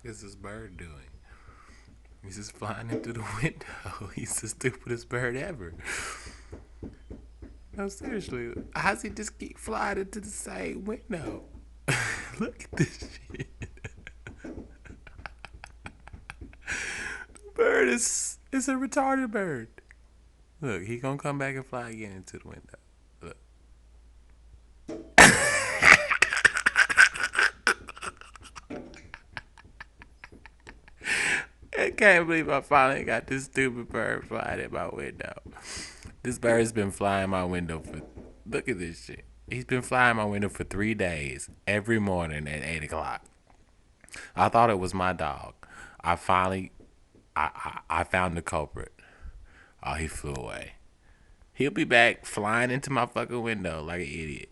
fuck is this bird doing? He's just flying into the window. He's the stupidest bird ever. No, seriously. How's he just keep flying into the same window? Look at this shit. The bird is a retarded bird. Look, he gonna come back and fly again into the window. Look. I can't believe I finally got this stupid bird flying at my window. This bird's been flying my window for. Look at this shit. He's been flying my window for 3 days, every morning at 8 o'clock. I thought it was my dog. I finally, I found the culprit. Oh, he flew away. He'll be back flying into my fucking window like an idiot.